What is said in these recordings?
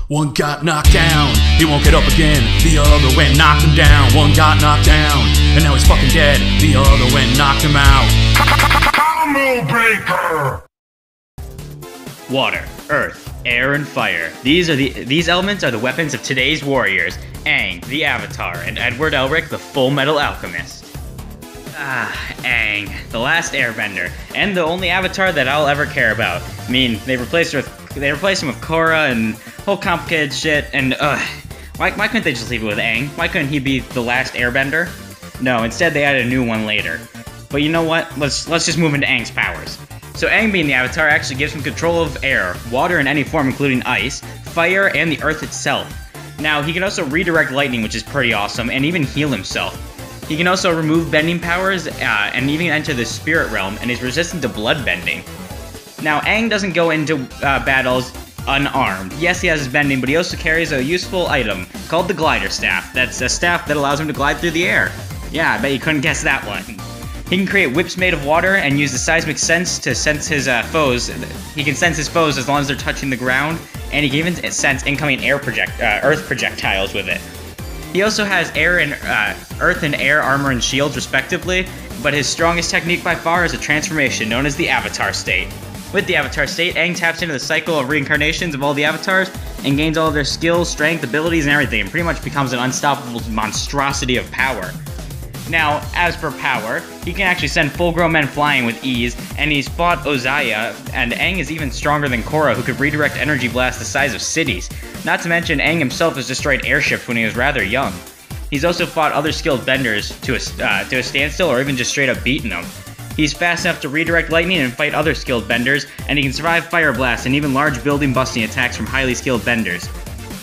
One got knocked down, he won't get up again. The other went knocked him down. One got knocked down, and now he's fucking dead. The other went knocked him out. Combo breaker! Water, earth, air, and fire. These elements are the weapons of today's warriors. Aang, the Avatar, and Edward Elric, the Full Metal Alchemist. Aang, the last airbender, and the only Avatar that I'll ever care about. I mean, they replaced him with Korra and whole complicated shit, and why couldn't they just leave it with Aang? Why couldn't he be the last airbender? No, instead they added a new one later. But you know what? Let's just move into Aang's powers. So Aang being the Avatar actually gives him control of air, water in any form including ice, fire, and the earth itself. Now, he can also redirect lightning, which is pretty awesome, and even heal himself. He can also remove bending powers, and even enter the spirit realm, and is resistant to blood bending. Now, Aang doesn't go into battles unarmed. Yes, he has his bending, but he also carries a useful item called the glider staff. That's a staff that allows him to glide through the air. Yeah, I bet you couldn't guess that one. He can create whips made of water and use the seismic sense to sense his foes. He can sense his foes as long as they're touching the ground, and he can even sense incoming earth projectiles with it. He also has earth and air armor and shields respectively, but his strongest technique by far is a transformation known as the Avatar state. With the Avatar state, Aang taps into the cycle of reincarnations of all the Avatars and gains all of their skills, strength, abilities, and everything, and pretty much becomes an unstoppable monstrosity of power. Now, as for power, he can actually send full-grown men flying with ease, and he's fought Ozaya, and Aang is even stronger than Korra, who could redirect energy blasts the size of cities. Not to mention, Aang himself has destroyed airships when he was rather young. He's also fought other skilled benders to a standstill, or even just straight up beaten them. He's fast enough to redirect lightning and fight other skilled benders, and he can survive fire blasts and even large building busting attacks from highly skilled benders.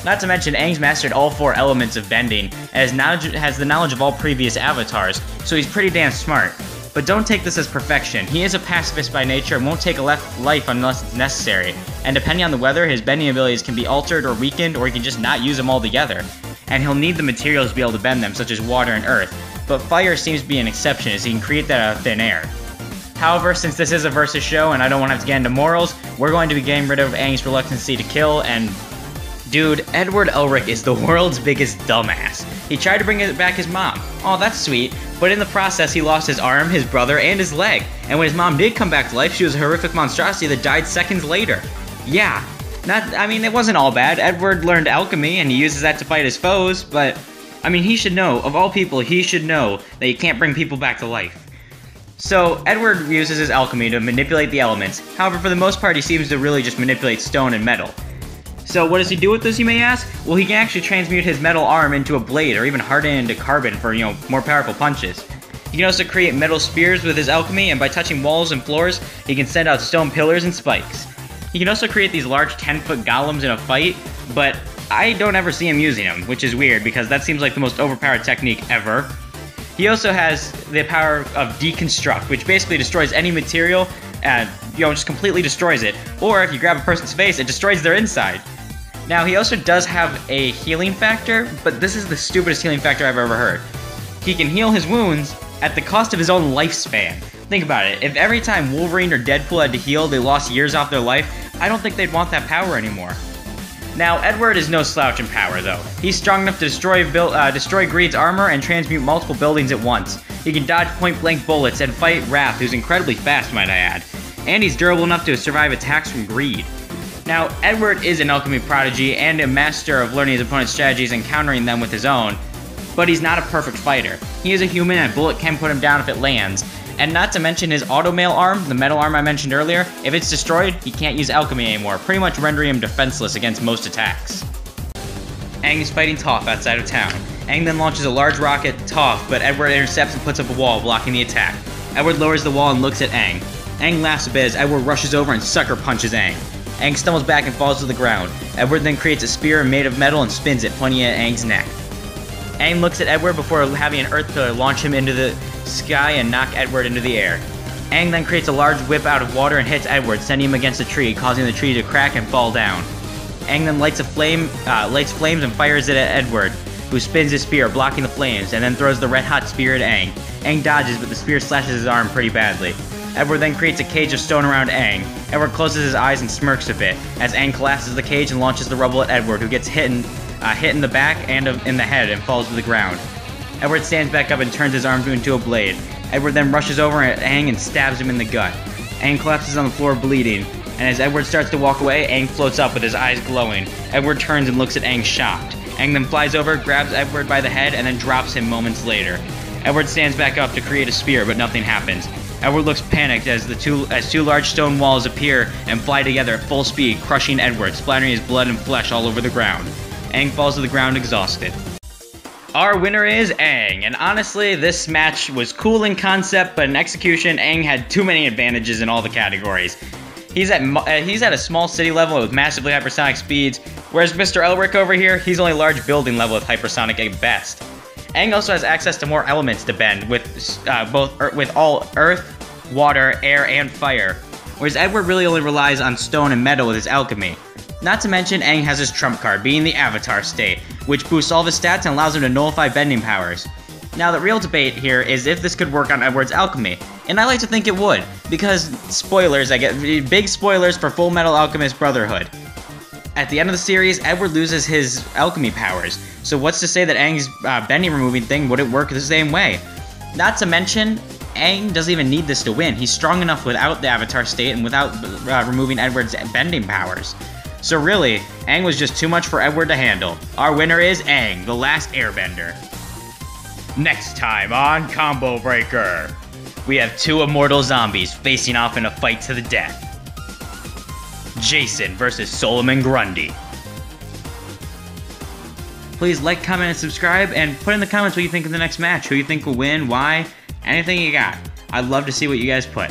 Not to mention, Aang's mastered all 4 elements of bending, and has the knowledge of all previous avatars, so he's pretty damn smart. But don't take this as perfection. He is a pacifist by nature and won't take a life unless it's necessary, and depending on the weather, his bending abilities can be altered or weakened, or he can just not use them altogether. And he'll need the materials to be able to bend them, such as water and earth, but fire seems to be an exception, as he can create that out of thin air. However, since this is a versus show and I don't want to have to get into morals, we're going to be getting rid of Aang's reluctancy to kill, and dude, Edward Elric is the world's biggest dumbass. He tried to bring back his mom. Oh, that's sweet. But in the process, he lost his arm, his brother, and his leg. And when his mom did come back to life, she was a horrific monstrosity that died seconds later. Yeah. It wasn't all bad. Edward learned alchemy, and he uses that to fight his foes, but, he should know, of all people, he should know that you can't bring people back to life. So, Edward uses his alchemy to manipulate the elements. However, for the most part, he seems to really just manipulate stone and metal. So what does he do with this, you may ask? Well, he can actually transmute his metal arm into a blade, or even harden it into carbon for, more powerful punches. He can also create metal spears with his alchemy, and by touching walls and floors, he can send out stone pillars and spikes. He can also create these large 10-foot golems in a fight, but I don't ever see him using them, which is weird, because that seems like the most overpowered technique ever. He also has the power of deconstruct, which basically destroys any material, and, just completely destroys it. Or if you grab a person's face, it destroys their inside. Now, he also does have a healing factor, but this is the stupidest healing factor I've ever heard. He can heal his wounds at the cost of his own lifespan. Think about it. If every time Wolverine or Deadpool had to heal, they lost years off their life, I don't think they'd want that power anymore. Now, Edward is no slouch in power, though. He's strong enough to destroy Greed's armor and transmute multiple buildings at once. He can dodge point-blank bullets and fight Wrath, who's incredibly fast, might I add. And he's durable enough to survive attacks from Greed. Now, Edward is an alchemy prodigy and a master of learning his opponent's strategies and countering them with his own, but he's not a perfect fighter. He is a human and a bullet can put him down if it lands, and not to mention his automail arm, the metal arm I mentioned earlier, if it's destroyed, he can't use alchemy anymore, pretty much rendering him defenseless against most attacks. Aang is fighting Toph outside of town. Aang then launches a large rocket at Toph, but Edward intercepts and puts up a wall, blocking the attack. Edward lowers the wall and looks at Aang. Aang laughs a bit as Edward rushes over and sucker punches Aang. Aang stumbles back and falls to the ground. Edward then creates a spear made of metal and spins it, pointing at Aang's neck. Aang looks at Edward before having an earth pillar launch him into the sky and knock Edward into the air. Aang then creates a large whip out of water and hits Edward, sending him against a tree, causing the tree to crack and fall down. Aang then lights flames and fires it at Edward, who spins his spear, blocking the flames, and then throws the red-hot spear at Aang. Aang dodges, but the spear slashes his arm pretty badly. Edward then creates a cage of stone around Aang. Edward closes his eyes and smirks a bit, as Aang collapses the cage and launches the rubble at Edward, who gets hit in the back and in the head and falls to the ground. Edward stands back up and turns his arm into a blade. Edward then rushes over at Aang and stabs him in the gut. Aang collapses on the floor bleeding, and as Edward starts to walk away, Aang floats up with his eyes glowing. Edward turns and looks at Aang shocked. Aang then flies over, grabs Edward by the head, and then drops him moments later. Edward stands back up to create a spear, but nothing happens. Edward looks panicked as two large stone walls appear and fly together at full speed, crushing Edward, splattering his blood and flesh all over the ground. Aang falls to the ground exhausted. Our winner is Aang, and honestly, this match was cool in concept, but in execution, Aang had too many advantages in all the categories. He's at a small city level with massively hypersonic speeds, whereas Mr. Elric over here, he's only large building level with hypersonic at best. Aang also has access to more elements to bend, with all earth, water, air, and fire, whereas Edward really only relies on stone and metal with his alchemy. Not to mention, Aang has his trump card, being the Avatar state, which boosts all of his stats and allows him to nullify bending powers. Now, the real debate here is if this could work on Edward's alchemy, and I like to think it would, because spoilers, I get big spoilers for Full Metal Alchemist Brotherhood. At the end of the series, Edward loses his alchemy powers, so what's to say that Aang's bending removing thing wouldn't work the same way? Not to mention, Aang doesn't even need this to win. He's strong enough without the Avatar state and without removing Edward's bending powers. So really, Aang was just too much for Edward to handle. Our winner is Aang, the last airbender. Next time on Combo Breaker, we have two immortal zombies facing off in a fight to the death. Jason versus Solomon Grundy. Please like, comment, and subscribe, and put in the comments what you think of the next match, who you think will win, why, anything you got. I'd love to see what you guys put.